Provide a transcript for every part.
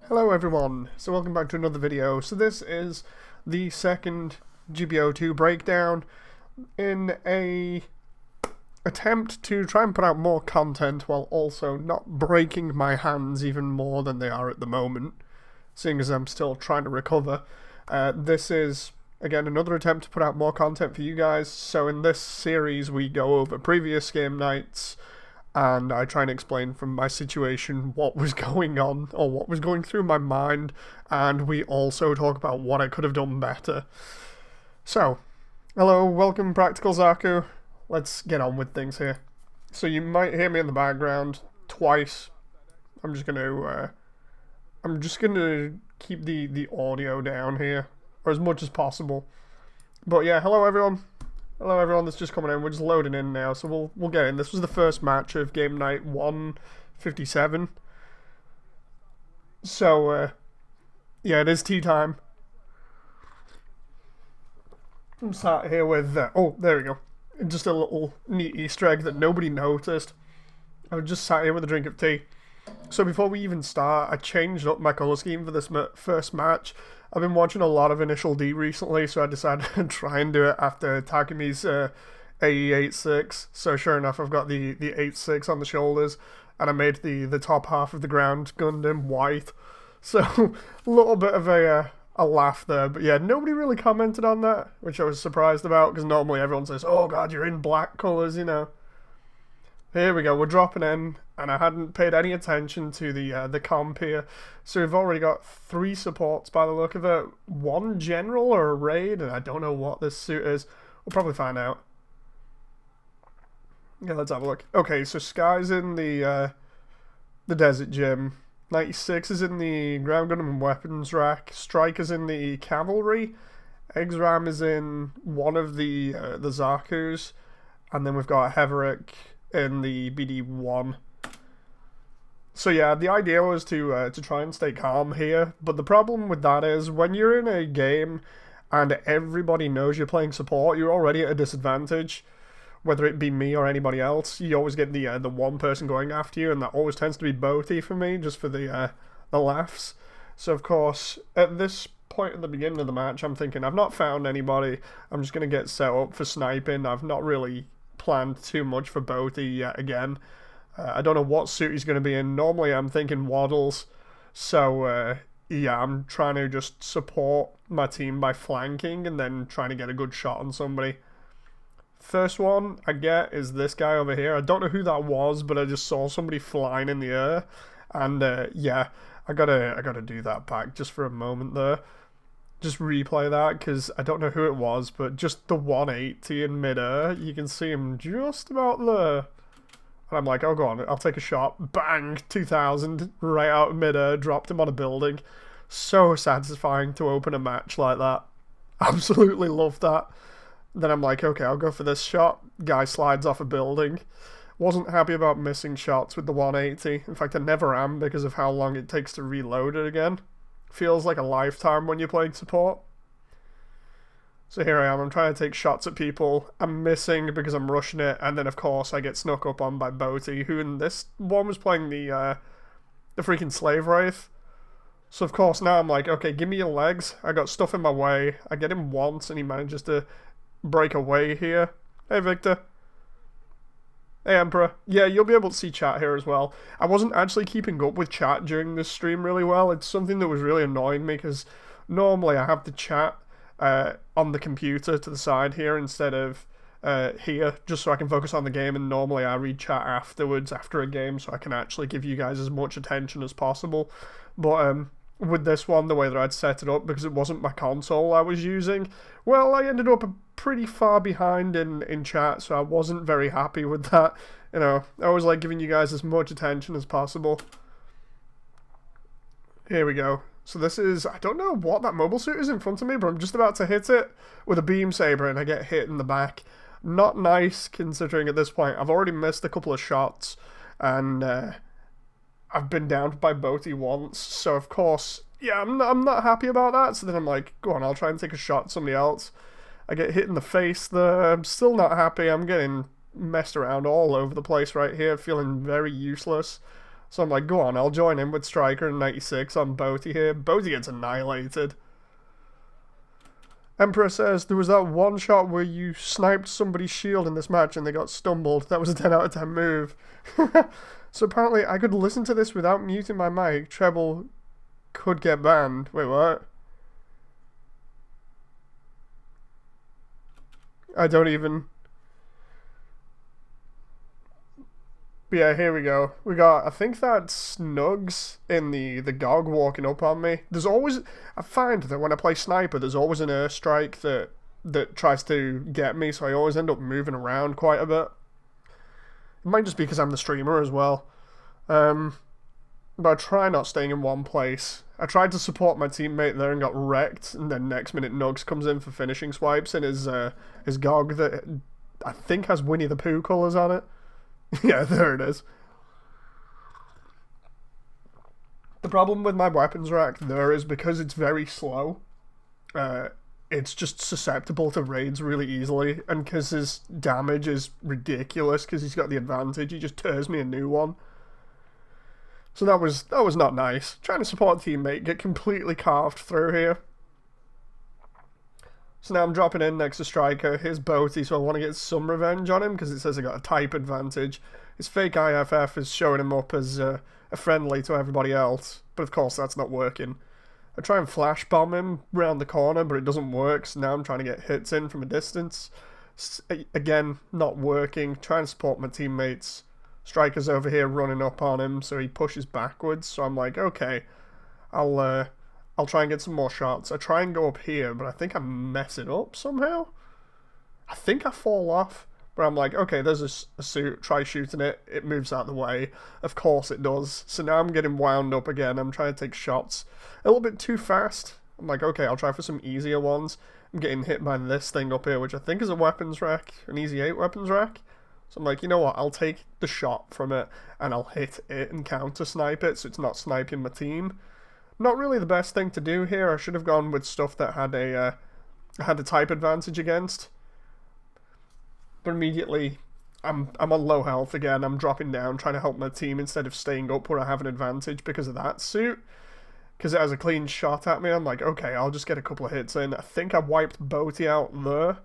Hello everyone, so welcome back to another video. So this is the second GBO2 breakdown in a attempt to try and put out more content while also not breaking my hands even more than they are at the moment, seeing as I'm still trying to recover. This is, again, another attempt to put out more content for you guys. So in this series we go over previous game nights, and I try and explain from my situation what was going on, or what was going through my mind, and we also talk about what I could have done better. So, hello, welcome Practical Zaku. Let's get on with things here. So you might hear me in the background twice. I'm just gonna keep the audio down here, or as much as possible. But yeah, hello everyone. Hello everyone that's just coming in. We're just loading in now, so we'll get in. This was the first match of game night 157. So yeah, it is tea time. I'm sat here with oh, there we go. Just a little neat Easter egg that nobody noticed. I was just sat here with a drink of tea. So before we even start, I changed up my colour scheme for this first match. I've been watching a lot of Initial D recently, so I decided to try and do it after Takumi's AE86. So sure enough, I've got the 86 on the shoulders, and I made the top half of the ground Gundam white. So a little bit of a laugh there, but yeah, nobody really commented on that, which I was surprised about, because normally everyone says, oh god, you're in black colours, you know. Here we go, we're dropping in, and I hadn't paid any attention to the comp here. So we've already got 3 supports by the look of it. 1 general or a raid, and I don't know what this suit is. We'll probably find out. Yeah, let's have a look. Okay, so Sky's in the desert gym. 96 is in the ground gun and weapons rack. Striker's in the cavalry. Exram is in one of the Zakus. And then we've got Heverick in the BD1. So yeah, the idea was to try and stay calm here, but the problem with that is when you're in a game and everybody knows you're playing support, you're already at a disadvantage. Whether it be me or anybody else, you always get the one person going after you, and that always tends to be Boaty for me, just for the laughs. So of course, at this point at the beginning of the match, I'm thinking, I've not found anybody, I'm just going to get set up for sniping. I've not really planned too much for Boaty yet again. I don't know what suit he's going to be in. Normally I'm thinking Waddles, so yeah, I'm trying to just support my team by flanking and then trying to get a good shot on somebody. First one I get is this guy over here. I don't know who that was, but I just saw somebody flying in the air, and yeah, I gotta do that back just for a moment there. Just replay that, because I don't know who it was, but just the 180 in mid-air, you can see him just about there. And I'm like, oh, go on, I'll take a shot. Bang! 2000, right out of mid-air, dropped him on a building. So satisfying to open a match like that. Absolutely love that. Then I'm like, okay, I'll go for this shot. Guy slides off a building. Wasn't happy about missing shots with the 180. In fact, I never am because of how long it takes to reload it again. Feels like a lifetime when you're playing support. So here I am, I'm trying to take shots at people. I'm missing because I'm rushing it, and then of course I get snuck up on by Boaty, who in this one was playing the freaking Slave Wraith. So of course now I'm like, okay, give me your legs. I got stuff in my way. I get him once and he manages to break away here. Hey Victor. Hey Emperor. Yeah, you'll be able to see chat here as well. I wasn't actually keeping up with chat during this stream really well. It's something that was really annoying me, because normally I have the chat on the computer to the side here instead of here, just so I can focus on the game, and normally I read chat afterwards after a game so I can actually give you guys as much attention as possible. But with this one, the way that I'd set it up, because it wasn't my console I was using, well, I ended up pretty far behind in chat, so I wasn't very happy with that. You know, I always like giving you guys as much attention as possible. Here we go. So this is, I don't know what that mobile suit is in front of me, but I'm just about to hit it with a beam saber and I get hit in the back. Not nice, considering at this point I've already missed a couple of shots, and I've been downed by Boaty once, so of course, yeah, I'm not happy about that. So then I'm like, go on, I'll try and take a shot at somebody else. I get hit in the face there. I'm still not happy. I'm getting messed around all over the place right here, feeling very useless. So I'm like, go on, I'll join in with Striker and 96 on Boaty here. Boaty gets annihilated. Emperor says, there was that one shot where you sniped somebody's shield in this match and they got stumbled. That was a 10 out of 10 move. So apparently I could listen to this without muting my mic. Treble could get banned. Wait, what? I don't even... But yeah, here we go. We got, I think that's Nugs in the GOG walking up on me. There's always, I find that when I play Sniper, there's always an airstrike that tries to get me, so I always end up moving around quite a bit. It might just be because I'm the streamer as well. But I try not staying in one place. I tried to support my teammate there and got wrecked, and then next minute Nugs comes in for finishing swipes in his GOG that I think has Winnie the Pooh colours on it. Yeah, there it is. The problem with my weapons rack there is because it's very slow, it's just susceptible to raids really easily, and because his damage is ridiculous because he's got the advantage, he just tears me a new one. So that was not nice. Trying to support a teammate, get completely carved through here. So now I'm dropping in next to Striker. Here's Boaty, so I want to get some revenge on him because it says I got a type advantage. His fake IFF is showing him up as a friendly to everybody else, but of course that's not working. I try and flash bomb him round the corner, but it doesn't work, so now I'm trying to get hits in from a distance. Again, not working. Trying to support my teammates. Striker's over here running up on him, so he pushes backwards, so I'm like, okay, I'll try and get some more shots. I try and go up here, but I think I mess it up somehow. I think I fall off, but I'm like, okay, there's a suit, try shooting it, it moves out of the way. Of course it does. So now I'm getting wound up again, I'm trying to take shots a little bit too fast. I'm like, okay, I'll try for some easier ones. I'm getting hit by this thing up here, which I think is a weapons rack, an easy 8 weapons rack. So I'm like, you know what, I'll take the shot from it, and I'll hit it and counter-snipe it, so it's not sniping my team. Not really the best thing to do here. I should have gone with stuff that had a type advantage against. But immediately, I'm on low health again. I'm dropping down, trying to help my team instead of staying up where I have an advantage because of that suit. Because it has a clean shot at me. I'm like, okay, I'll just get a couple of hits in. I think I wiped Boaty out there.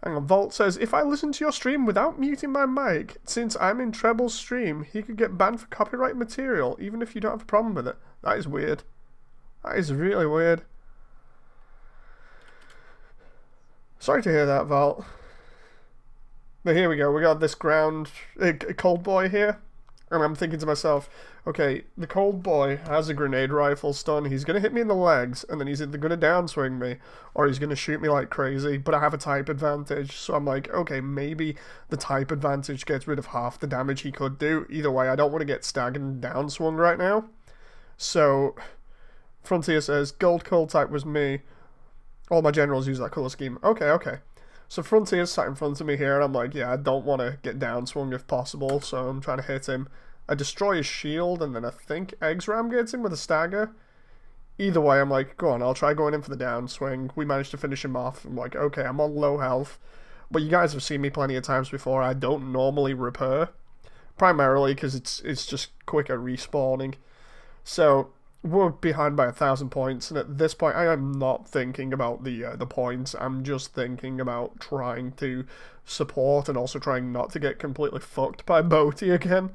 Hang on, Vault says, if I listen to your stream without muting my mic, since I'm in Treble's stream, he could get banned for copyright material, even if you don't have a problem with it. That is weird. That is really weird. Sorry to hear that, Vault. But here we go, we got this cold boy here. And I'm thinking to myself, okay, the cold boy has a grenade rifle stun. He's going to hit me in the legs, and then he's either going to downswing me, or he's going to shoot me like crazy, but I have a type advantage. So I'm like, okay, maybe the type advantage gets rid of half the damage he could do. Either way, I don't want to get staggered and downswung right now. So, Frontier says, gold cold type was me. All my generals use that colour scheme. Okay. So Frontier's sat in front of me here, and I'm like, yeah, I don't want to get downswung if possible, so I'm trying to hit him. I destroy his shield, and then I think Eggsram gets him with a stagger. Either way, I'm like, go on, I'll try going in for the downswing. We managed to finish him off. I'm like, okay, I'm on low health. But you guys have seen me plenty of times before. I don't normally repair, primarily because it's just quicker respawning. So we're behind by 1,000 points, and at this point, I am not thinking about the points. I'm just thinking about trying to support and also trying not to get completely fucked by Boaty again.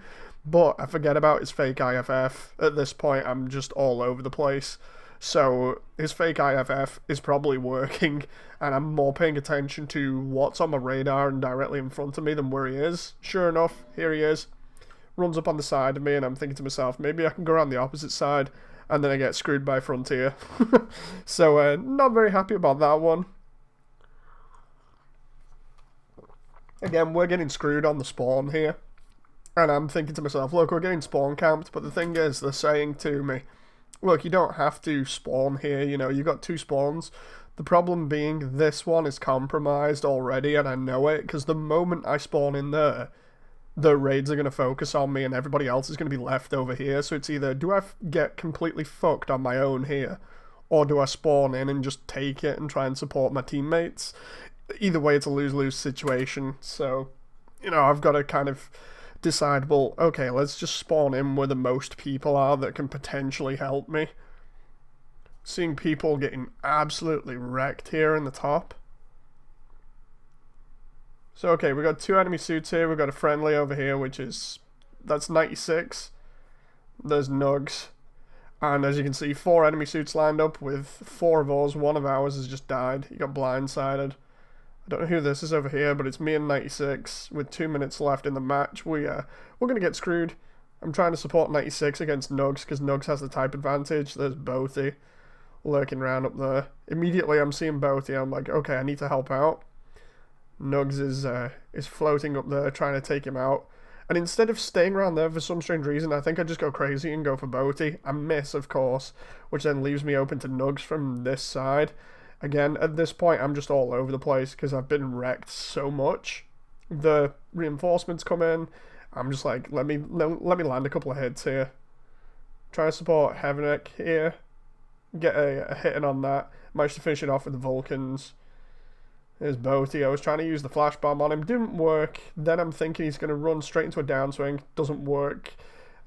But I forget about his fake IFF. At this point, I'm just all over the place. So his fake IFF is probably working, and I'm more paying attention to what's on my radar and directly in front of me than where he is. Sure enough, here he is. Runs up on the side of me, and I'm thinking to myself, maybe I can go around the opposite side. And then I get screwed by Frontier. So, not very happy about that one. Again, we're getting screwed on the spawn here. And I'm thinking to myself, look, we're getting spawn camped. But the thing is, they're saying to me, look, you don't have to spawn here. You know, you got 2 spawns. The problem being, this one is compromised already, and I know it. Because the moment I spawn in there, the raids are going to focus on me and everybody else is going to be left over here. So it's either, do I get completely fucked on my own here, or do I spawn in and just take it and try and support my teammates? Either way, it's a lose-lose situation. So, you know, I've got to kind of decide, well, okay, let's just spawn in where the most people are that can potentially help me. Seeing people getting absolutely wrecked here in the top. So, okay, we got 2 enemy suits here. We've got a friendly over here, that's 96. There's Nugs. And as you can see, 4 enemy suits lined up with 4 of ours. 1 of ours has just died. He got blindsided. I don't know who this is over here, but it's me and 96 with 2 minutes left in the match. We're going to get screwed. I'm trying to support 96 against Nugs because Nugs has the type advantage. There's Boaty lurking around up there. Immediately I'm seeing Boaty. I'm like, okay, I need to help out. Nugs is floating up there trying to take him out. And instead of staying around there for some strange reason, I think I just go crazy and go for Boaty. I miss, of course, which then leaves me open to Nugs from this side. Again, at this point, I'm just all over the place because I've been wrecked so much. The reinforcements come in. I'm just like, let me land a couple of hits here. Try to support Heavenik here. Get a hit in on that. Managed to finish it off with the Vulcans. There's Boaty. I was trying to use the flash bomb on him. Didn't work. Then I'm thinking he's going to run straight into a downswing. Doesn't work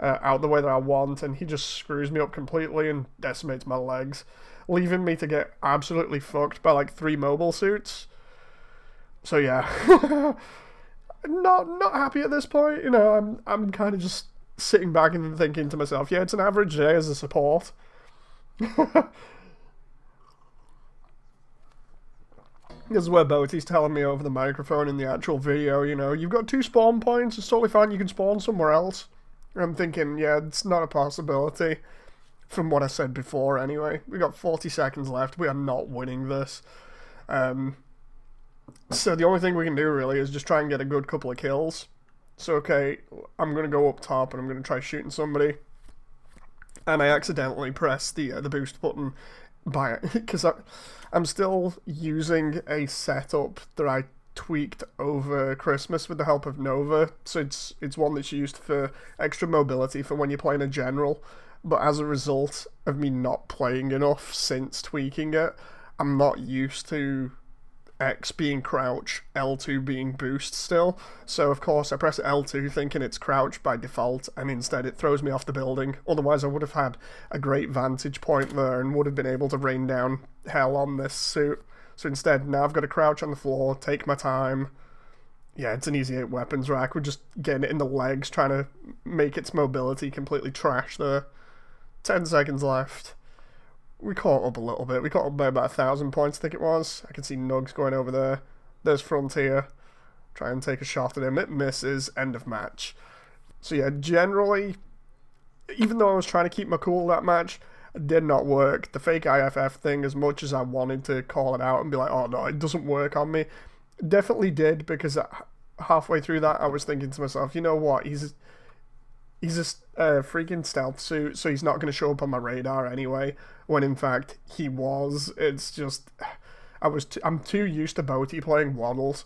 out the way that I want. And he just screws me up completely and decimates my legs. Leaving me to get absolutely fucked by like 3 mobile suits. So yeah. not happy at this point. You know, I'm kind of just sitting back and thinking to myself, yeah, it's an average day as a support. This is where Boaty's telling me over the microphone in the actual video, you know, you've got 2 spawn points, it's totally fine, you can spawn somewhere else. And I'm thinking, yeah, it's not a possibility. From what I said before, anyway. We got 40 seconds left, we are not winning this. So the only thing we can do, really, is just try and get a good couple of kills. So, okay, I'm going to go up top and I'm going to try shooting somebody. And I accidentally pressed the boost button by it, because I'm still using a setup that I tweaked over Christmas with the help of Nova, so it's one that's used for extra mobility for when you're playing a general, but as a result of me not playing enough since tweaking it, I'm not used to X being crouch, L2 being boost still, so of course I press L2 thinking it's crouch by default, and instead it throws me off the building. Otherwise I would have had a great vantage point there and would have been able to rain down hell on this suit. So instead, now I've got to crouch on the floor, take my time. Yeah, it's an easy 8 weapons rack. We're just getting it in the legs, trying to make its mobility completely trash there. 10 seconds left. We caught up a little bit. We caught up by about 1,000 points, I think it was. I can see Nugs going over there. There's Frontier. Try and take a shot at him. It misses. End of match. So yeah, generally, even though I was trying to keep my cool that match, it did not work. The fake IFF thing, as much as I wanted to call it out and be like, oh no, it doesn't work on me, it definitely did, because halfway through that I was thinking to myself, you know what, he's a freaking stealth suit, so he's not going to show up on my radar anyway, when in fact he was. It's just, I'm too used to Boaty playing waddles.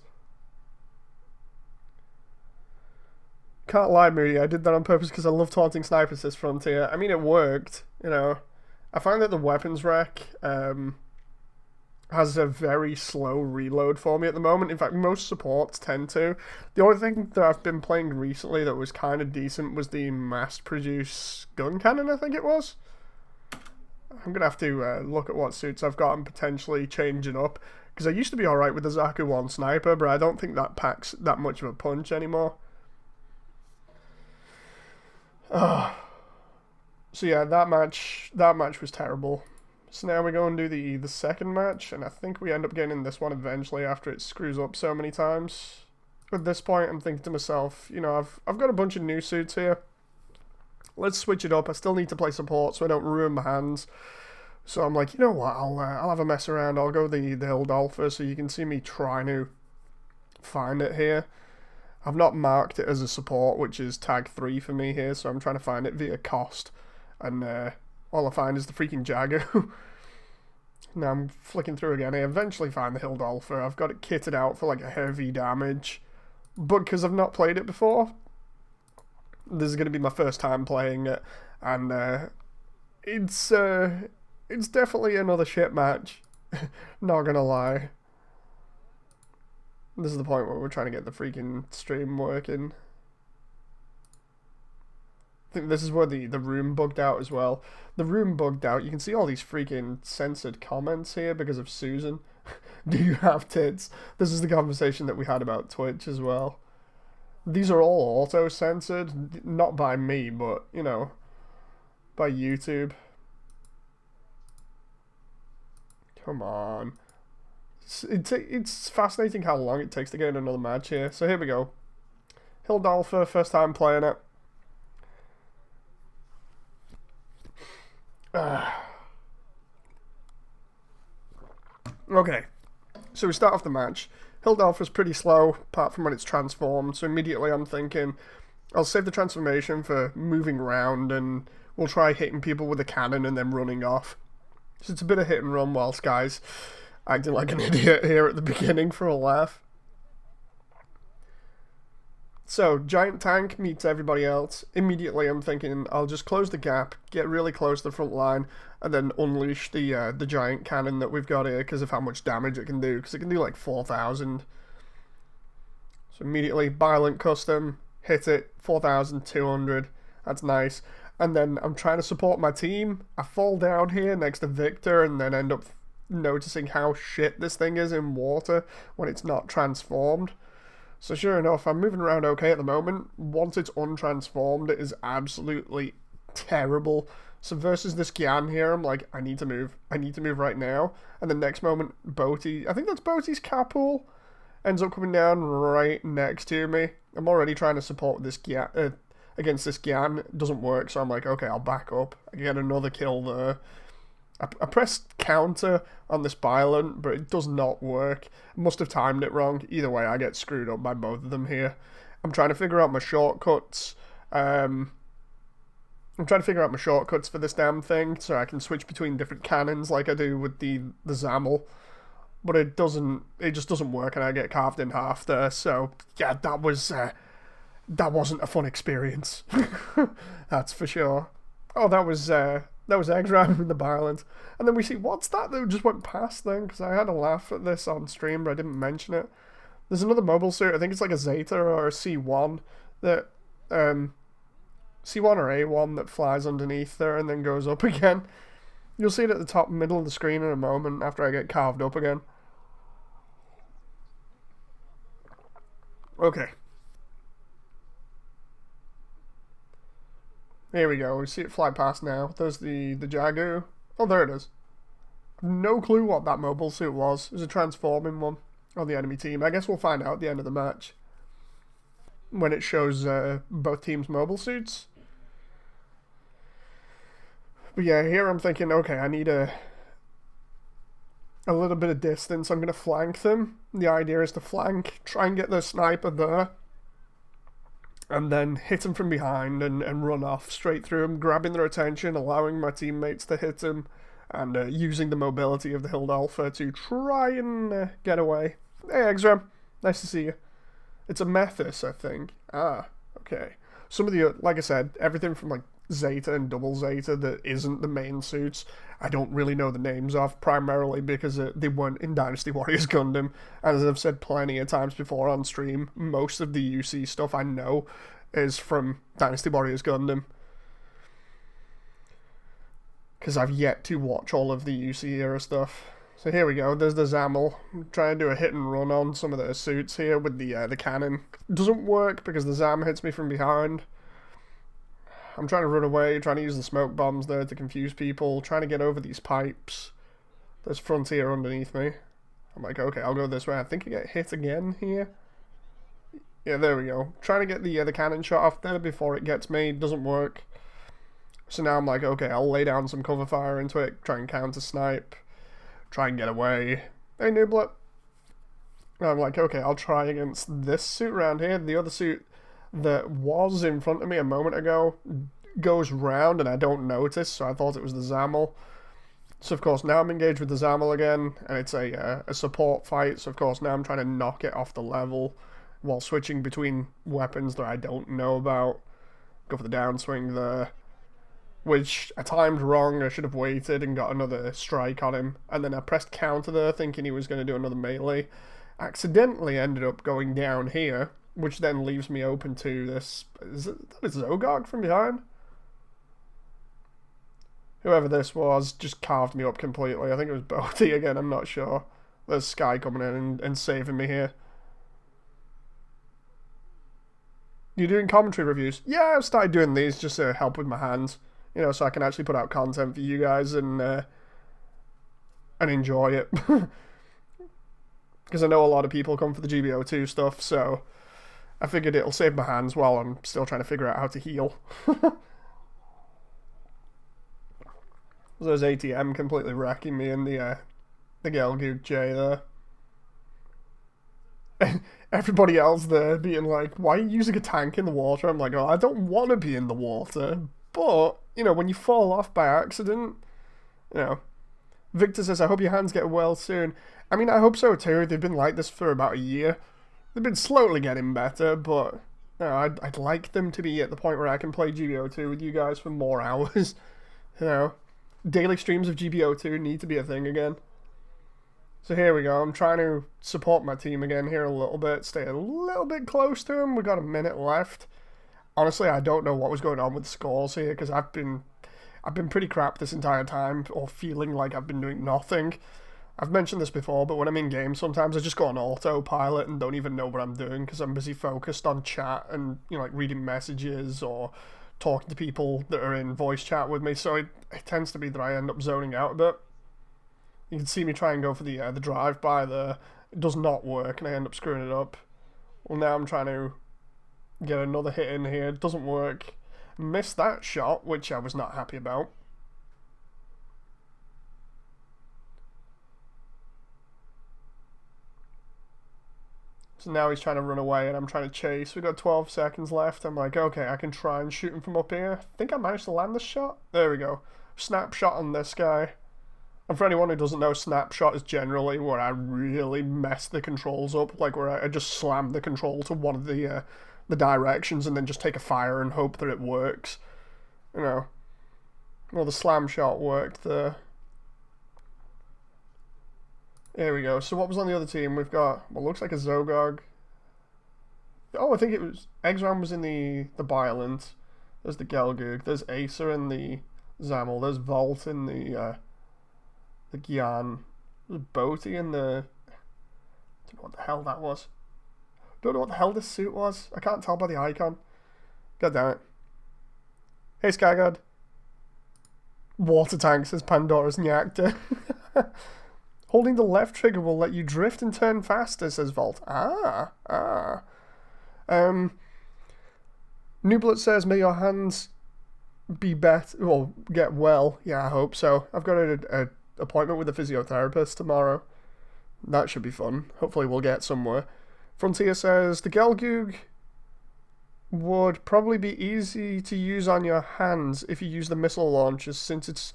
Can't lie, Moody, I did that on purpose because I love taunting snipers this Frontier. I mean, it worked, you know. I find that the weapons rack has a very slow reload for me at the moment. In fact, most supports tend to. The only thing that I've been playing recently that was kind of decent was the mass-produced gun cannon, I think it was. I'm going to have to look at what suits I've got and potentially change it up. Because I used to be alright with the Zaku 1 sniper, but I don't think that packs that much of a punch anymore. So yeah, that match was terrible. So now we go and do the second match, and I think we end up getting this one eventually after it screws up so many times. At this point, I'm thinking to myself, you know, I've got a bunch of new suits here. Let's switch it up. I still need to play support so I don't ruin my hands. So I'm like, you know what, I'll have a mess around. I'll go the Hildolfer so you can see me trying to find it here. I've not marked it as a support, which is tag 3 for me here, so I'm trying to find it via cost. And all I find is the freaking Jagu. Now I'm flicking through again. I eventually find the Hildolfer. I've got it kitted out for like a heavy damage. But because I've not played it before, this is going to be my first time playing it. And it's definitely another shit match. Not going to lie. This is the point where we're trying to get the freaking stream working. think this is where the room bugged out as well. The room bugged out. You can see all these freaking censored comments here because of Susan. Do you have tits? This is the conversation that we had about Twitch as well. These are all auto-censored, not by me, but, you know, by YouTube. Come on. It's fascinating how long it takes to get in another match here. So here we go. Hildalfa, first time playing it. Okay, so we start off the match. Hildalfa's pretty slow, apart from when it's transformed, so immediately I'm thinking, I'll save the transformation for moving around, and we'll try hitting people with a cannon and then running off. So it's a bit of hit and run while Sky's acting like an idiot here at the beginning for a laugh. So, giant tank meets everybody else. Immediately I'm thinking I'll just close the gap, get really close to the front line, and then unleash the giant cannon that we've got here because of how much damage it can do, because it can do like 4,000. So immediately, violent custom, hit it, 4,200, that's nice. And then I'm trying to support my team. I fall down here next to Victor and then end up noticing how shit this thing is in water when it's not transformed. So sure enough, I'm moving around okay at the moment. Once it's untransformed, it is absolutely terrible. So versus this Gyan here, I'm like, I need to move right now. And the next moment, Boti, I think that's Boti's Capul, ends up coming down right next to me. I'm already trying to support this Gyan, against this Gyan. It doesn't work, so I'm like, okay, I'll back up. I get another kill there. I pressed counter on this violent, but it does not work. I must have timed it wrong. Either way, I get screwed up by both of them here. I'm trying to figure out my shortcuts. I'm trying to figure out my shortcuts for this damn thing, so I can switch between different cannons like I do with the Zamel. But it just doesn't work, and I get carved in half there. So yeah, that wasn't a fun experience. That's for sure. Oh, that was Exram with the violence. And then we see, what's that just went past then? Because I had a laugh at this on stream, but I didn't mention it. There's another mobile suit, I think it's like a Zeta or a C1, that, C1 or A1 that flies underneath there and then goes up again. You'll see it at the top middle of the screen in a moment after I get carved up again. Okay. Here we go, we see it fly past now. There's the Jagu. Oh, there it is. No clue what that mobile suit was. It was a transforming one on the enemy team. I guess we'll find out at the end of the match when it shows both teams' mobile suits. But yeah, here I'm thinking, okay, I need a little bit of distance. I'm going to flank them. The idea is to flank, try and get the sniper there, and then hit them from behind and run off straight through them, grabbing their attention, allowing my teammates to hit them, and using the mobility of the Hildalfa to try and get away. Hey, Exram, nice to see you. It's a Methus, I think. Ah, okay. Some of the, like I said, everything from like Zeta and Double Zeta that isn't the main suits, I don't really know the names of, primarily because they weren't in Dynasty Warriors Gundam. And as I've said plenty of times before on stream, most of the UC stuff I know is from Dynasty Warriors Gundam. Because I've yet to watch all of the UC era stuff. So here we go, there's the Zamel. I'm trying to do a hit and run on some of the suits here with the cannon. It doesn't work because the Zam hits me from behind. I'm trying to run away, trying to use the smoke bombs there to confuse people, trying to get over these pipes. There's Frontier underneath me. I'm like, okay, I'll go this way. I think I get hit again here. Yeah, there we go. Trying to get the cannon shot off there before it gets me. Doesn't work. So now I'm like, okay, I'll lay down some cover fire into it, try and counter snipe, try and get away. Hey, Nooblet. I'm like, okay, I'll try against this suit around here. The other suit that was in front of me a moment ago goes round and I don't notice, so I thought it was the Zamel. So of course now I'm engaged with the Zamel again, and it's a support fight, so of course now I'm trying to knock it off the level while switching between weapons that I don't know about. Go for the downswing there, which I timed wrong. I should have waited and got another strike on him, and then I pressed counter there thinking he was going to do another melee. Accidentally ended up going down here, which then leaves me open to this. Is it Zogog from behind? Whoever this was just carved me up completely. I think it was Bodhi again, I'm not sure. There's Sky coming in and saving me here. You doing commentary reviews? Yeah, I've started doing these just to help with my hands. You know, so I can actually put out content for you guys and enjoy it. Because I know a lot of people come for the GBO2 stuff, so I figured it'll save my hands while I'm still trying to figure out how to heal. There's ATM completely wrecking me in the Gelgoog J there. And everybody else there being like, why are you using a tank in the water? I'm like, oh, I don't want to be in the water. But, you know, when you fall off by accident, you know. Victor says, I hope your hands get well soon. I mean, I hope so too. They've been like this for about a year. They've been slowly getting better, but you know, I'd like them to be at the point where I can play GBO2 with you guys for more hours. You know, daily streams of GBO2 need to be a thing again. So here we go. I'm trying to support my team again here a little bit. Stay a little bit close to them. We've got a minute left. Honestly, I don't know what was going on with the scores here because I've been pretty crap this entire time, or feeling like I've been doing nothing. I've mentioned this before, but when I'm in game, sometimes I just go on autopilot and don't even know what I'm doing because I'm busy focused on chat and, you know, like reading messages or talking to people that are in voice chat with me. So it tends to be that I end up zoning out a bit. You can see me try and go for the drive-by there. It does not work, and I end up screwing it up. Well, now I'm trying to get another hit in here. It doesn't work. Missed that shot, which I was not happy about. So now he's trying to run away and I'm trying to chase. We've got 12 seconds left. I'm like, okay, I can try and shoot him from up here. I think I managed to land this shot. There we go. Snapshot on this guy. And for anyone who doesn't know, snapshot is generally where I really mess the controls up. Like where I just slam the control to one of the directions and then just take a fire and hope that it works. You know. Well, the slam shot worked there. There we go. So what was on the other team? We've got, well, looks like a Zogog. Oh, I think it was, Exram was in the Violent. There's the Gelgoog. There's Acer in the Zamel. There's Volt in the Gyan. There's Boaty in the, I don't know what the hell that was. Don't know what the hell this suit was. I can't tell by the icon. God damn it. Hey, Skygod. Water tank, says Pandora's Nyakta. Holding the left trigger will let you drift and turn faster, says Volt. Nublet says, may your hands be better, well, get well. Yeah, I hope so. I've got an appointment with a physiotherapist tomorrow. That should be fun. Hopefully we'll get somewhere. Frontier says, the Gelgoog would probably be easy to use on your hands if you use the missile launchers, since it's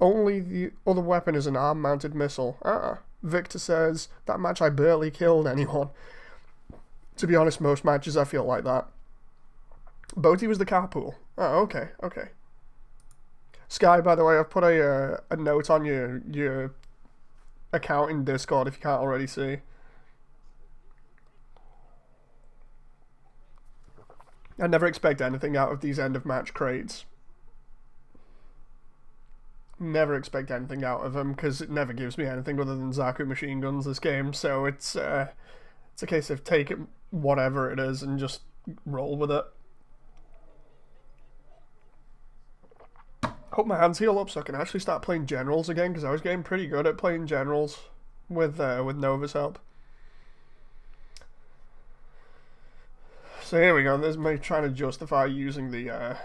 only the other weapon is an arm-mounted missile. Victor says, that match I barely killed anyone. To be honest, most matches I feel like that. Boaty was the carpool. Oh, okay. Sky, by the way, I've put a note on your account in Discord if you can't already see. I never expect anything out of these end-of-match crates. Never expect anything out of them because it never gives me anything other than Zaku machine guns this game. So it's a case of take it whatever it is and just roll with it. Hope my hands heal up so I can actually start playing generals again because I was getting pretty good at playing generals with Nova's help. So here we go. There's me trying to justify using the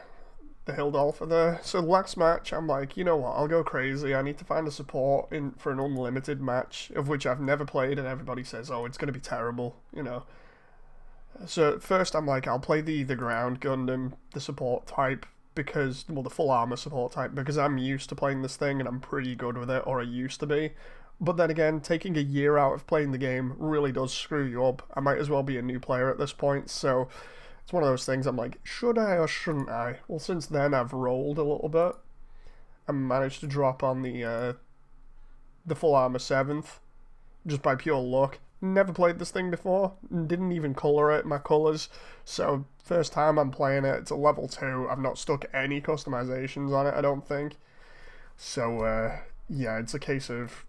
Hildolfer there. So last match, I'm like, you know what, I'll go crazy. I need to find a support for an unlimited match, of which I've never played, and everybody says, oh, it's going to be terrible, you know. So at first I'm like, I'll play the ground Gundam, the support type, because, well, the full armor support type, because I'm used to playing this thing, and I'm pretty good with it, or I used to be. But then again, taking a year out of playing the game really does screw you up. I might as well be a new player at this point, so it's one of those things I'm like, should I or shouldn't I? Well, since then I've rolled a little bit and managed to drop on the full armor 7th just by pure luck. Never played this thing before, didn't even colour it, my colours, so first time I'm playing it. It's a level 2, I've not stuck any customizations on it, I don't think. So, yeah, it's a case of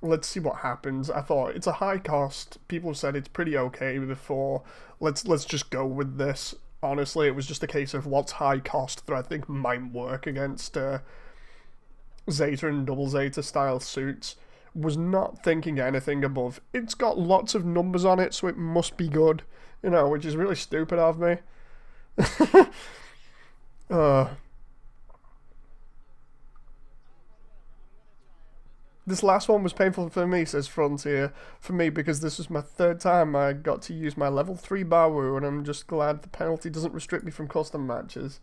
let's see what happens. I thought it's a high cost. People have said it's pretty okay before. Let's just go with this. Honestly, it was just a case of what's high cost that I think might work against Zeta and Double Zeta style suits. Was not thinking anything above. It's got lots of numbers on it, so it must be good. You know, which is really stupid of me. uh, This last one was painful for me, says Frontier, for me because this was my third time I got to use my level 3 Bawu, and I'm just glad the penalty doesn't restrict me from custom matches.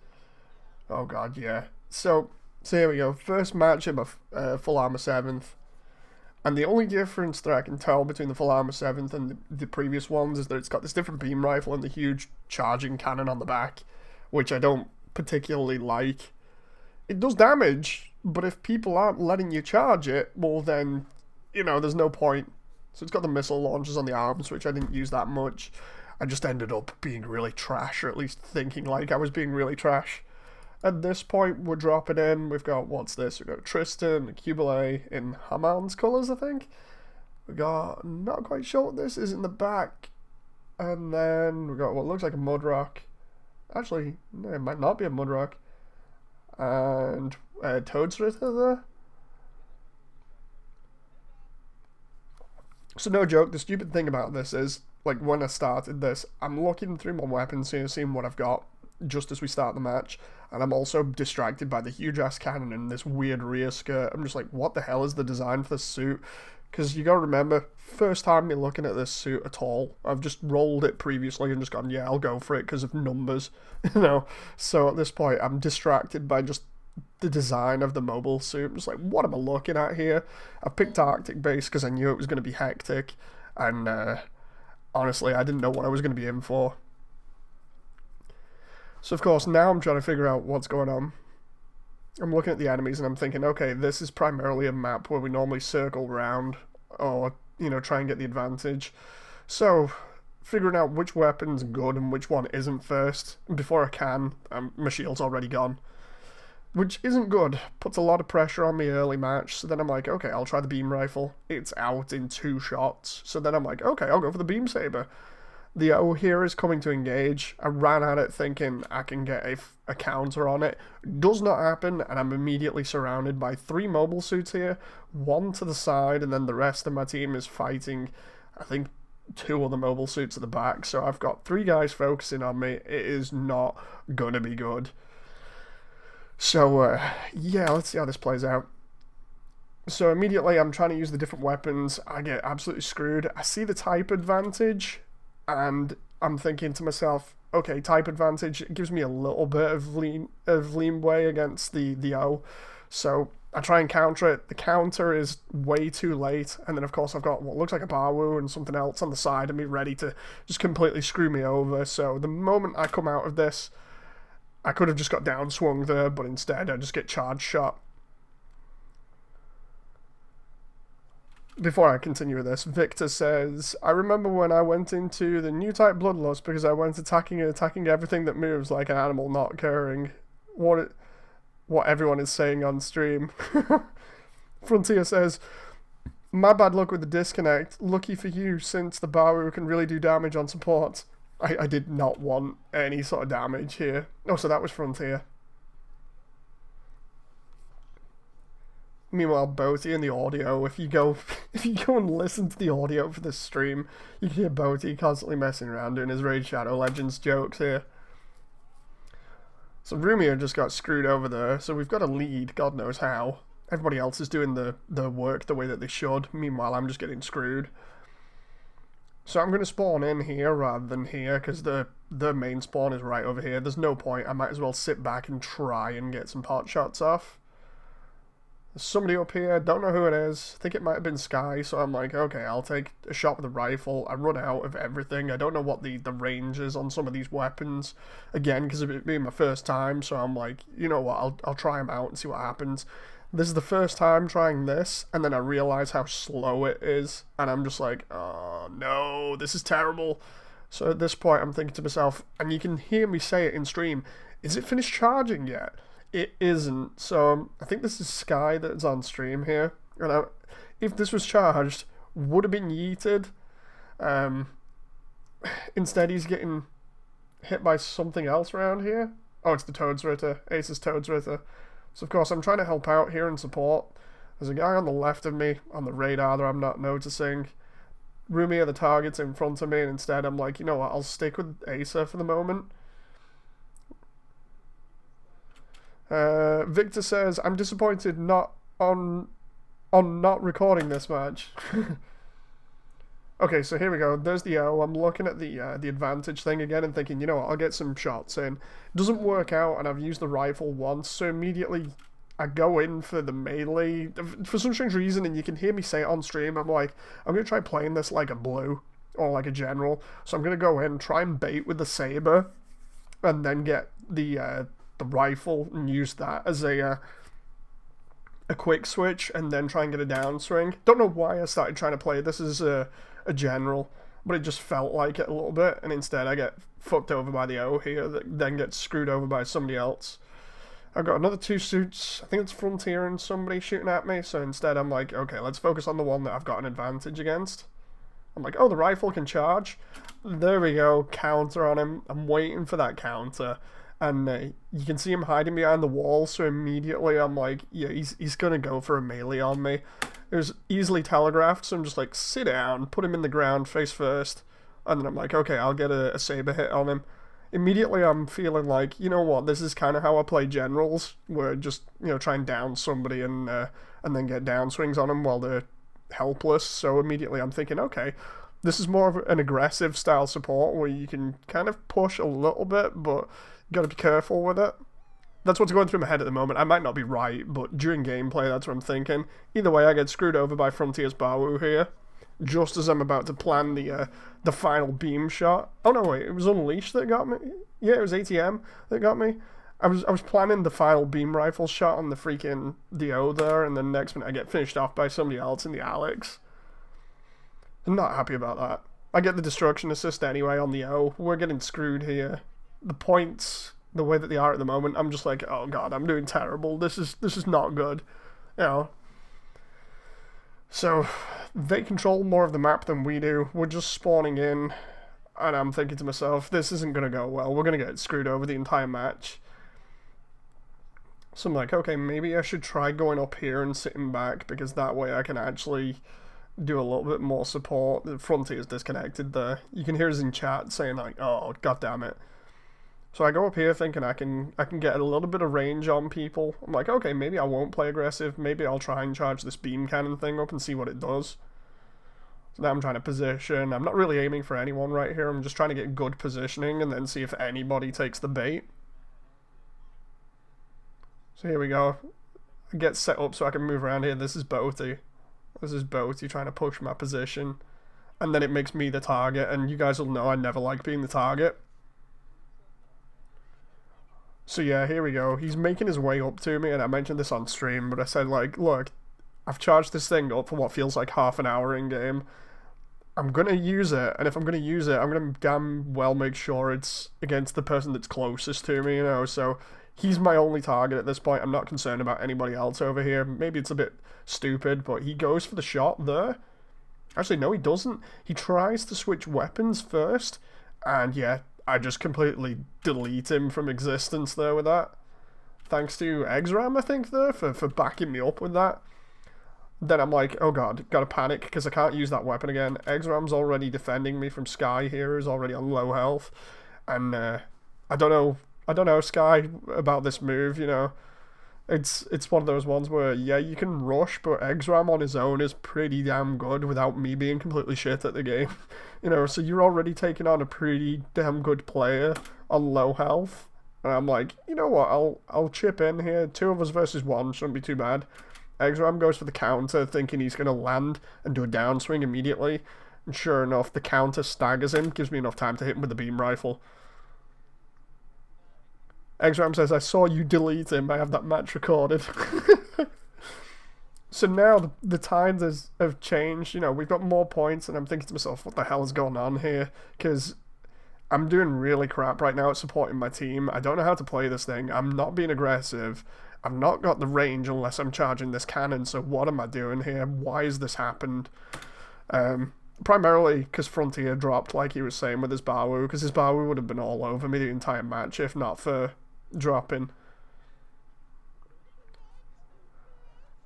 Oh god, yeah. So here we go. First match of my full armor 7th. And the only difference that I can tell between the full armor 7th and the previous ones is that it's got this different beam rifle and the huge charging cannon on the back, which I don't particularly like. It does damage, but if people aren't letting you charge it, well then, you know, there's no point. So it's got the missile launchers on the arms, which I didn't use that much. I just ended up being really trash, or at least thinking like I was being really trash. At this point, we're dropping in. We've got, what's this? We've got Tristan, a Cubile in Haman's colours, I think. We got, not quite sure what this is in the back. And then we got what looks like a Mudrock. Actually, no, it might not be a Mudrock. And Toad's Ritter there. So no joke, the stupid thing about this is, like when I started this, I'm looking through my weapons here, seeing what I've got just as we start the match, and I'm also distracted by the huge ass cannon and this weird rear skirt. I'm just like, what the hell is the design for this suit? Because you gotta remember, first time me looking at this suit at all, I've just rolled it previously and just gone, yeah, I'll go for it because of numbers, you know. So at this point, I'm distracted by just the design of the mobile suit. I'm just like, what am I looking at here? I picked Arctic base because I knew it was going to be hectic, and honestly, I didn't know what I was going to be in for. So of course, now I'm trying to figure out what's going on. I'm looking at the enemies and I'm thinking, okay, this is primarily a map where we normally circle round or, you know, try and get the advantage. So, figuring out which weapon's good and which one isn't first, before I can, my shield's already gone. Which isn't good, puts a lot of pressure on me early match, so then I'm like, okay, I'll try the beam rifle. It's out in 2 shots, so then I'm like, okay, I'll go for the beam saber. The O here is coming to engage. I ran at it thinking I can get a counter on it. Does not happen, and I'm immediately surrounded by 3 mobile suits here. 1 to the side, and then the rest of my team is fighting, I think, 2 other mobile suits at the back. So I've got 3 guys focusing on me. It is not going to be good. So, yeah, let's see how this plays out. So immediately I'm trying to use the different weapons. I get absolutely screwed. I see the type advantage, and I'm thinking to myself, okay, type advantage, it gives me a little bit of leeway against the O. So I try and counter it. The counter is way too late, and then of course I've got what looks like a Bawu and something else on the side of me ready to just completely screw me over. So the moment I come out of this, I could have just got down swung there, but instead I just get charge shot. Before I continue with this, Victor says, I remember when I went into the new type Bloodlust because I went attacking everything that moves like an animal, not caring what everyone is saying on stream. Frontier says, my bad luck with the disconnect. Lucky for you, since the Bawu can really do damage on support. I did not want any sort of damage here. Oh, so that was Frontier. Meanwhile, Boaty in the audio, if you go and listen to the audio for this stream, you can hear Boaty constantly messing around doing his Raid Shadow Legends jokes here. So Rumia just got screwed over there, so we've got a lead, God knows how. Everybody else is doing the work the way that they should, meanwhile I'm just getting screwed. So I'm going to spawn in here rather than here, because the main spawn is right over here. There's no point, I might as well sit back and try and get some pot shots off. There's somebody up here, don't know who it is. I think it might have been Sky, so I'm like, okay, I'll take a shot with a rifle. I run out of everything. I don't know what the range is on some of these weapons. Again, because of it being my first time, so I'm like, you know what, I'll try them out and see what happens. This is the first time trying this, and then I realize how slow it is, and I'm just like, oh no, this is terrible. So at this point, I'm thinking to myself, and you can hear me say it in stream, is it finished charging yet? it isn't. So I think this is Sky that's on stream here. And if this was charged, would have been yeeted. Instead, he's getting hit by something else around here. Oh, it's the Toad's Ritter. Ace's Toad's Ritter. So, of course, I'm trying to help out here and support. There's a guy on the left of me, on the radar that I'm not noticing. Rumi are the targets in front of me, and instead I'm like, you know what, I'll stick with Asa for the moment. Victor says, I'm disappointed not on not recording this match. Okay, so here we go. There's the O. I'm looking at the advantage thing again and thinking, you know what, I'll get some shots in. Doesn't work out, and I've used the rifle once, so immediately I go in for the melee. For some strange reason, and you can hear me say it on stream, I'm like, I'm going to try playing this like a blue, or like a general. So I'm going to go in, try and bait with the saber, and then get the rifle and use that as a quick switch, and then try and get a downswing. Don't know why I started trying to play this as a general, but it just felt like it a little bit, and instead I get fucked over by the O here, that then gets screwed over by somebody else. I've got another 2 suits, I think it's Frontier and somebody shooting at me, so instead I'm like, okay, let's focus on the one that I've got an advantage against. I'm like, oh, the rifle can charge. There we go, counter on him. I'm waiting for that counter, and you can see him hiding behind the wall, so immediately I'm like, yeah, he's gonna go for a melee on me. It was easily telegraphed, so I'm just like, sit down, put him in the ground face first, and then I'm like, okay, I'll get a saber hit on him. Immediately I'm feeling like, you know what, this is kind of how I play generals, where just, you know, try and down somebody and then get downswings on them while they're helpless. So immediately I'm thinking, okay, this is more of an aggressive style support where you can kind of push a little bit, but you gotta be careful with it. That's what's going through my head at the moment. I might not be right, but during gameplay, that's what I'm thinking. Either way, I get screwed over by Frontier's Bawu here, just as I'm about to plan the final beam shot. Oh no, wait, it was Unleashed that got me? Yeah, it was ATM that got me. I was planning the final beam rifle shot on the freaking DO there, and then next minute I get finished off by somebody else in the Alex. I'm not happy about that. I get the destruction assist anyway on the O. We're getting screwed here. The points, the way that they are at the moment, I'm just like, oh god, I'm doing terrible. This is not good. You know. So, they control more of the map than we do. We're just spawning in, and I'm thinking to myself, this isn't going to go well. We're going to get screwed over the entire match. So I'm like, okay, maybe I should try going up here and sitting back, because that way I can actually do a little bit more support. The Frontier's disconnected there. You can hear us in chat saying like, oh, god damn it. So I go up here thinking I can get a little bit of range on people. I'm like, okay, maybe I won't play aggressive. Maybe I'll try and charge this beam cannon thing up and see what it does. So now I'm trying to position. I'm not really aiming for anyone right here. I'm just trying to get good positioning and then see if anybody takes the bait. So here we go. I get set up so I can move around here. This is Boaty. This is Boaty trying to push my position. And then it makes me the target. And you guys will know I never like being the target. So yeah, here we go. He's making his way up to me, and I mentioned this on stream, but I said, like, look, I've charged this thing up for what feels like half an hour in-game. I'm going to use it, and if I'm going to use it, I'm going to damn well make sure it's against the person that's closest to me, you know, so he's my only target at this point. I'm not concerned about anybody else over here. Maybe it's a bit stupid, but he goes for the shot there. Actually, no, he doesn't. He tries to switch weapons first, and yeah, I just completely delete him from existence there with that. Thanks to Exram, I think, there, for backing me up with that. Then I'm like, oh god, gotta panic, because I can't use that weapon again. Exram's already defending me from Sky here, who's already on low health. And, I don't know, Sky, about this move, you know. It's one of those ones where, yeah, you can rush, but Exram on his own is pretty damn good without me being completely shit at the game. You know, so you're already taking on a pretty damn good player on low health. And I'm like, you know what, I'll chip in here. 2 of us versus 1 shouldn't be too bad. Exram goes for the counter, thinking he's going to land and do a downswing immediately. And sure enough, the counter staggers him, gives me enough time to hit him with the beam rifle. Exram says, I saw you delete him, I have that match recorded. So now the tides have changed, you know, we've got more points, and I'm thinking to myself, what the hell is going on here? Because I'm doing really crap right now at supporting my team. I don't know how to play this thing. I'm not being aggressive. I've not got the range unless I'm charging this cannon, so what am I doing here? Why has this happened? Primarily because Frontier dropped, like he was saying, with his Bawu, because his Bawu would have been all over me the entire match if not for dropping.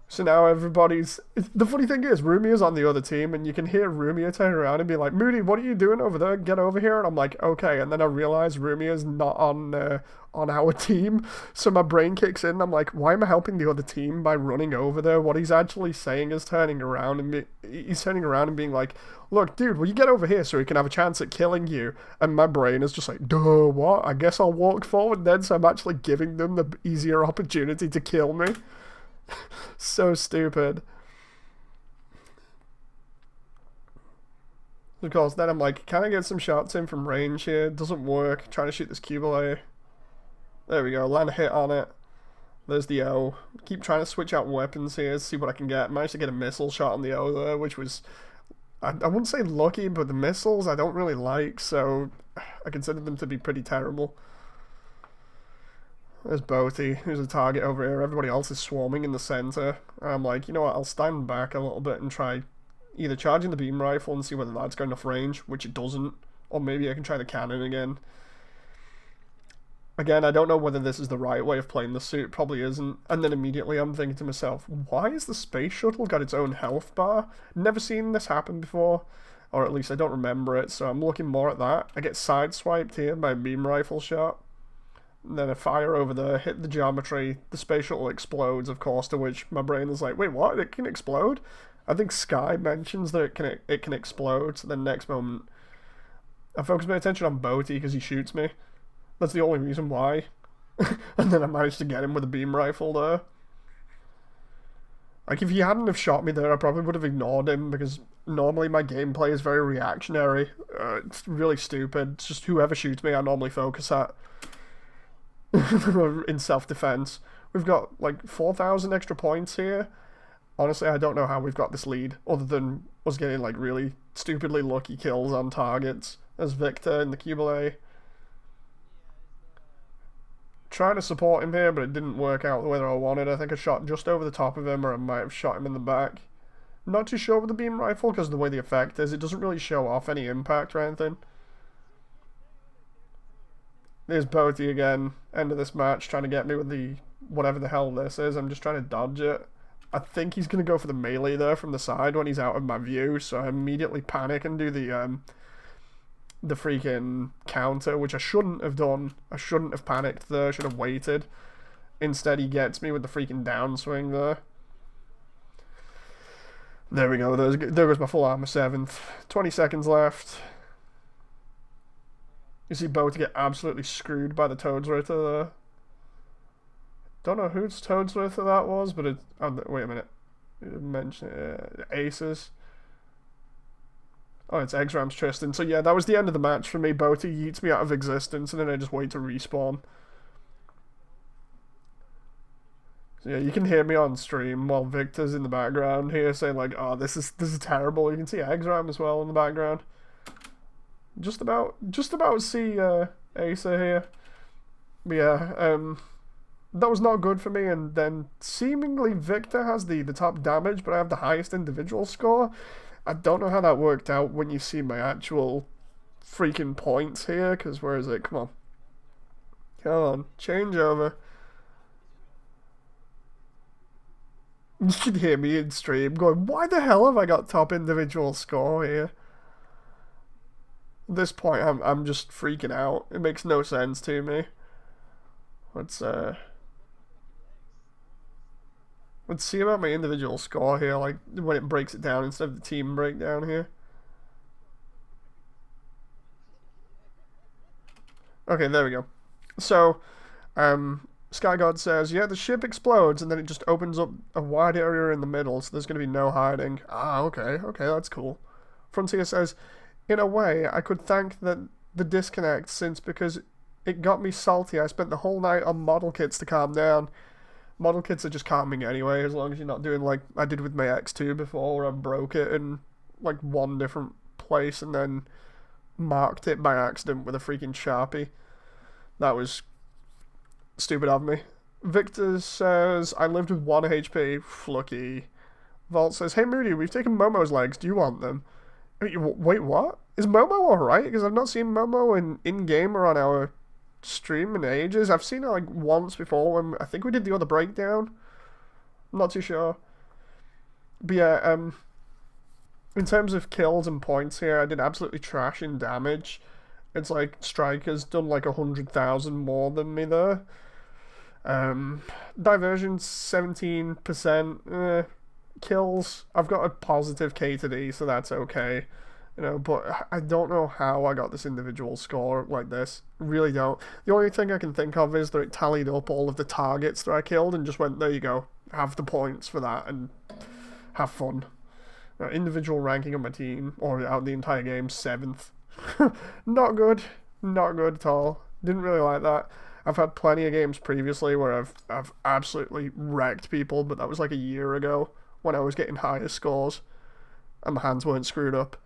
So now everybody's... The funny thing is, Rumia's on the other team, and you can hear Rumia turn around and be like, Moody, what are you doing over there? Get over here. And I'm like, okay. And then I realize Rumia's not on our team. So my brain kicks in. I'm like, why am I helping the other team by running over there? What he's actually saying is turning around and being like, look, dude, will you get over here so he can have a chance at killing you? And my brain is just like, duh, what? I guess I'll walk forward then. So I'm actually giving them the easier opportunity to kill me. So stupid. Of course, then I'm like, can I get some shots in from range here? Doesn't work. Trying to shoot this Cubile. There we go. Land a hit on it. There's the O. Keep trying to switch out weapons here, see what I can get. Managed to get a missile shot on the O there, which was... I wouldn't say lucky, but the missiles I don't really like, so I consider them to be pretty terrible. There's Boaty, who's a target over here. Everybody else is swarming in the center. I'm like, you know what, I'll stand back a little bit and try either charging the beam rifle and see whether that's got enough range, which it doesn't, or maybe I can try the cannon again. Again, I don't know whether this is the right way of playing the suit, probably isn't. And then immediately I'm thinking to myself, why has the space shuttle got its own health bar? Never seen this happen before, or at least I don't remember it, so I'm looking more at that. I get sideswiped here by a beam rifle shot. And then a fire over there, hit the geometry, the space shuttle explodes, of course, to which my brain is like, wait, what? It can explode? I think Sky mentions that it can explode, so then next moment, I focus my attention on Boaty because he shoots me. That's the only reason why. And then I managed to get him with a beam rifle there. Like, if he hadn't have shot me there, I probably would have ignored him, because normally my gameplay is very reactionary. It's really stupid. It's just whoever shoots me I normally focus at. In self-defense. We've got like 4,000 extra points here. Honestly, I don't know how we've got this lead, other than us getting like really stupidly lucky kills on targets. There's Victor in the Cubile. Trying to support him here, but it didn't work out the way that I wanted. I think I shot just over the top of him, or I might have shot him in the back. Not too sure with the beam rifle, because of the way the effect is, it doesn't really show off any impact or anything. There's Boaty again, end of this match, trying to get me with the whatever the hell this is. I'm just trying to dodge it. I think he's going to go for the melee there from the side when he's out of my view, so I immediately panic and do the freaking counter, which I shouldn't have done. I shouldn't have panicked there, I should have waited. Instead, he gets me with the freaking downswing there. There we go, there goes my full armor 7th. 20 seconds left. You see Bo to get absolutely screwed by the Toadsworther there. Don't know whose Toadsworther that was, but it... Oh, wait a minute. Mention Aces. Oh, it's Eggsram's Tristan. So yeah, that was the end of the match for me. Boaty yeets me out of existence, and then I just wait to respawn. So yeah, you can hear me on stream while Victor's in the background here saying like, "Oh, this is terrible." You can see Eggsram as well in the background. Just about see Asa here. But yeah, that was not good for me, and then seemingly Victor has the top damage, but I have the highest individual score. I don't know how that worked out when you see my actual freaking points here, because where is it? Come on. Come on, change over. You can hear me in stream going, why the hell have I got top individual score here? At this point, I'm just freaking out. It makes no sense to me. Let's see about my individual score here, like when it breaks it down instead of the team breakdown here. Okay, there we go. So, Sky God says, yeah, the ship explodes, and then it just opens up a wide area in the middle, so there's going to be no hiding. Ah, okay, that's cool. Frontier says, in a way, I could thank the disconnect, since because it got me salty, I spent the whole night on model kits to calm down. Model kits are just calming anyway, as long as you're not doing like I did with my X2 before, where I broke it in like one different place and then marked it by accident with a freaking Sharpie. That was stupid of me. Victor says, I lived with 1 HP. Flucky. Vault says, hey Moody, we've taken Momo's legs. Do you want them? Wait, what? Is Momo alright? Because I've not seen Momo in-game or on our stream in ages. I've seen her like once before when I think we did the other breakdown. I'm not too sure. But yeah, in terms of kills and points here, I did absolutely trash in damage. It's like Striker's done like 100,000 more than me there. Diversion 17%. Kills, I've got a positive K to D, so that's okay. You know, but I don't know how I got this individual score like this. Really don't. The only thing I can think of is that it tallied up all of the targets that I killed and just went, there you go, have the points for that and have fun. Individual ranking on my team, or out the entire game, 7th. Not good. Not good at all. Didn't really like that. I've had plenty of games previously where I've absolutely wrecked people, but that was like a year ago when I was getting higher scores and my hands weren't screwed up.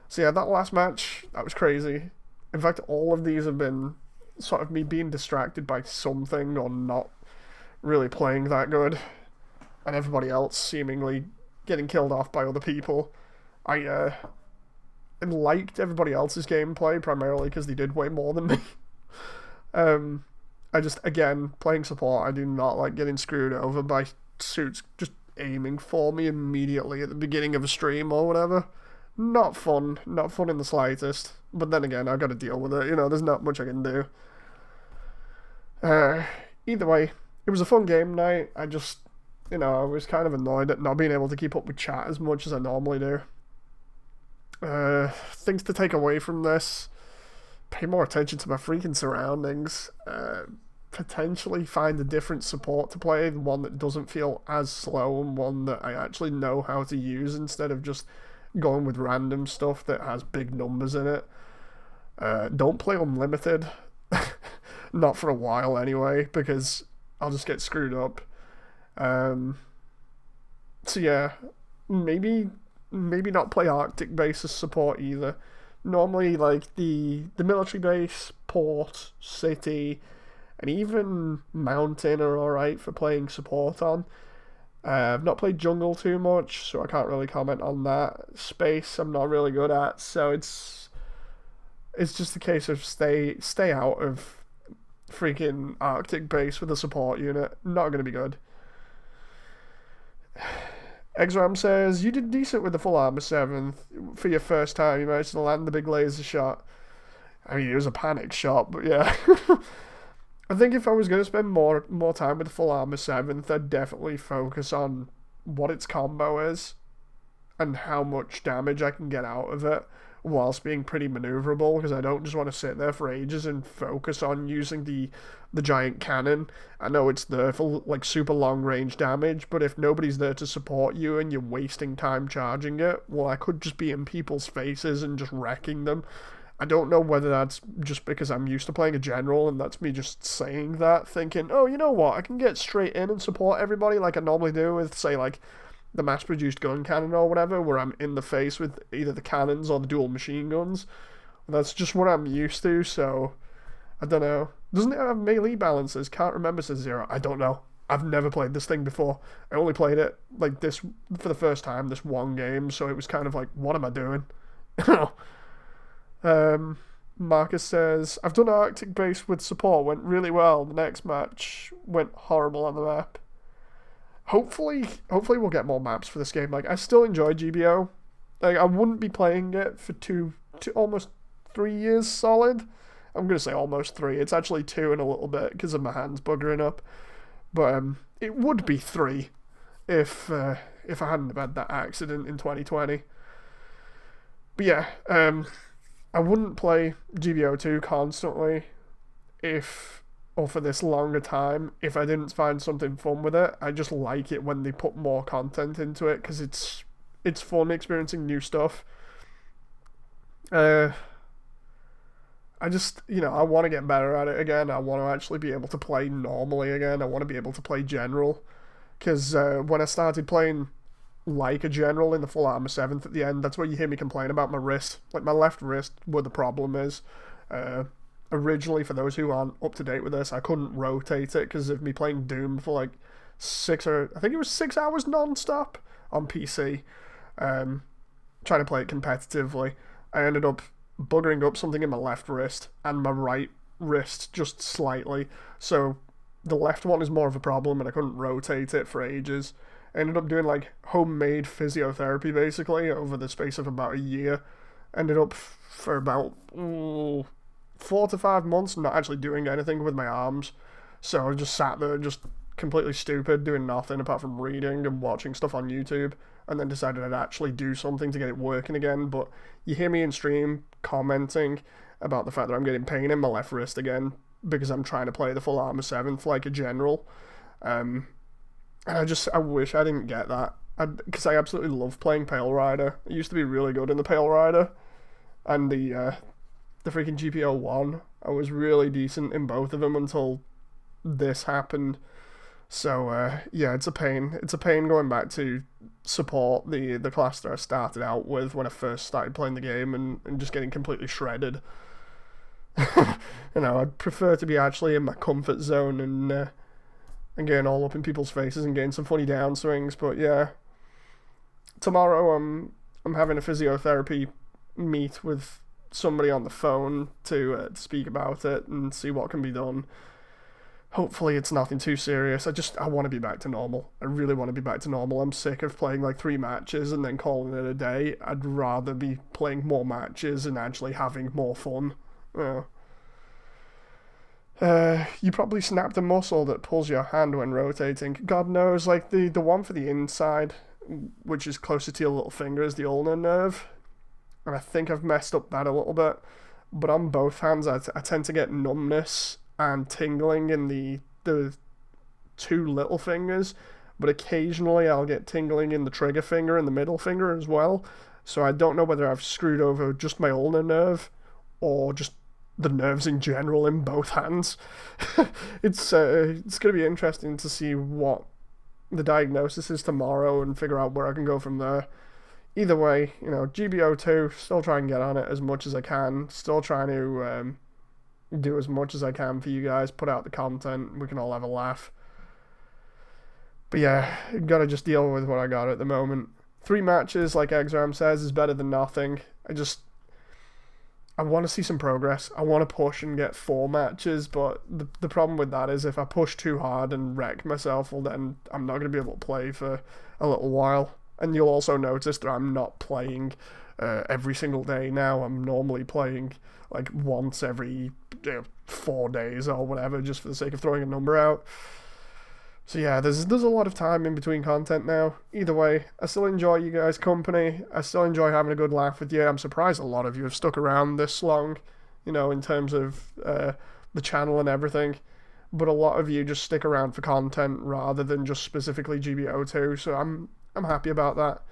So yeah, that last match, that was crazy. In fact, all of these have been sort of me being distracted by something or not really playing that good, and everybody else seemingly getting killed off by other people. I liked everybody else's gameplay primarily because they did way more than me. I just, again, playing support, I do not like getting screwed over by suits just aiming for me immediately at the beginning of a stream or whatever. Not fun. Not fun in the slightest. But then again, I've got to deal with it. You know, there's not much I can do. Either way, it was a fun game night. I just, you know, I was kind of annoyed at not being able to keep up with chat as much as I normally do. Things to take away from this: pay more attention to my freaking surroundings. Potentially find a different support to play, one that doesn't feel as slow and one that I actually know how to use instead of just going with random stuff that has big numbers in it. Don't play Unlimited. Not for a while anyway, because I'll just get screwed up. So yeah, maybe not play Arctic base as support either. Normally, like, the military base, port, city, and even mountain are alright for playing support on. I've not played jungle too much, so I can't really comment on that. Space I'm not really good at, so it's just a case of stay out of freaking Arctic base with a support unit. Not going to be good. Exram says, you did decent with the full armor 7th. For your first time, you managed to land the big laser shot. I mean, it was a panic shot, but yeah. I think if I was going to spend more time with the full armor 7th, I'd definitely focus on what its combo is and how much damage I can get out of it whilst being pretty maneuverable, because I don't just want to sit there for ages and focus on using the giant cannon. I know it's there for like super long range damage, but if nobody's there to support you and you're wasting time charging it, well, I could just be in people's faces and just wrecking them. I don't know whether that's just because I'm used to playing a general and that's me just saying that, thinking, oh, you know what, I can get straight in and support everybody like I normally do with, say, like, the mass-produced gun cannon or whatever, where I'm in the face with either the cannons or the dual machine guns. That's just what I'm used to, so I don't know. Doesn't it have melee balances? Can't remember, says Zero. I don't know. I've never played this thing before. I only played it like this for the first time, this one game, so it was kind of like, what am I doing? Marcus says, I've done Arctic base with support, went really well. The next match went horrible on the map. Hopefully we'll get more maps for this game. Like, I still enjoy GBO. Like, I wouldn't be playing it for two almost 3 years solid. I'm gonna say almost 3. It's actually 2 in a little bit because of my hands buggering up. But it would be 3 if I hadn't have had that accident in 2020. But yeah, I wouldn't play GBO2 constantly or for this longer time if I didn't find something fun with it. I just like it when they put more content into it because it's fun experiencing new stuff. I just, I want to get better at it again. I want to actually be able to play normally again. I want to be able to play general because when I started playing like a general in the full armor 7th at the end. That's where you hear me complain about my wrist. Like, my left wrist, where the problem is. Originally, for those who aren't up to date with this, I couldn't rotate it because of me playing Doom for like 6 hours non-stop on PC. Trying to play it competitively. I ended up buggering up something in my left wrist and my right wrist just slightly. So the left one is more of a problem and I couldn't rotate it for ages. I ended up doing like homemade physiotherapy basically over the space of about a year. Ended up for about 4 to 5 months not actually doing anything with my arms. So I just sat there just completely stupid, doing nothing apart from reading and watching stuff on YouTube, and then decided I'd actually do something to get it working again. But you hear me in stream commenting about the fact that I'm getting pain in my left wrist again because I'm trying to play the full armor 7th like a general. And I wish I didn't get that. Because I absolutely love playing Pale Rider. I used to be really good in the Pale Rider. And the freaking GBO1. I was really decent in both of them until this happened. So, yeah, it's a pain. It's a pain going back to support the class that I started out with when I first started playing the game and just getting completely shredded. You know, I'd prefer to be actually in my comfort zone and getting all up in people's faces and getting some funny downswings. But, yeah, tomorrow I'm having a physiotherapy meet with somebody on the phone to speak about it and see what can be done. Hopefully it's nothing too serious. I want to be back to normal. I really want to be back to normal. I'm sick of playing like 3 matches and then calling it a day. I'd rather be playing more matches and actually having more fun. You probably snapped a muscle that pulls your hand when rotating. God knows, like the one for the inside, which is closer to your little finger, is the ulnar nerve. And I think I've messed up that a little bit. But on both hands, I tend to get numbness and tingling in the 2 little fingers, but occasionally I'll get tingling in the trigger finger and the middle finger as well. So I don't know whether I've screwed over just my ulnar nerve or just the nerves in general in both hands. It's going to be interesting to see what the diagnosis is tomorrow and figure out where I can go from there. Either way, you know, GBO2, still try and get on it as much as I can. Still trying to do as much as I can for you guys, put out the content, we can all have a laugh. But yeah, gotta just deal with what I got at the moment. 3 matches, like Exram says, is better than nothing. I want to see some progress. I want to push and get 4 matches, but the problem with that is if I push too hard and wreck myself, well then I'm not going to be able to play for a little while. And you'll also notice that I'm not playing every single day now. I'm normally playing like once every 4 days or whatever, just for the sake of throwing a number out. So yeah, there's a lot of time in between content now. Either way, I still enjoy you guys' company. I still enjoy having a good laugh with you. I'm surprised a lot of you have stuck around this long, you know, in terms of the channel and everything. But a lot of you just stick around for content rather than just specifically GBO2, so I'm happy about that.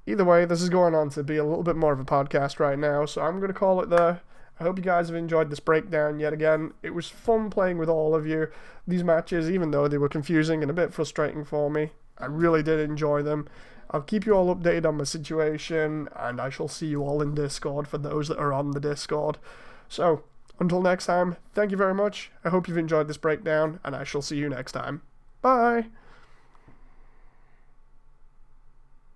Either way, this is going on to be a little bit more of a podcast right now, so I'm going to call it there. I hope you guys have enjoyed this breakdown yet again. It was fun playing with all of you. These matches, even though they were confusing and a bit frustrating for me, I really did enjoy them. I'll keep you all updated on my situation, and I shall see you all in Discord for those that are on the Discord. So, until next time, thank you very much. I hope you've enjoyed this breakdown, and I shall see you next time. Bye!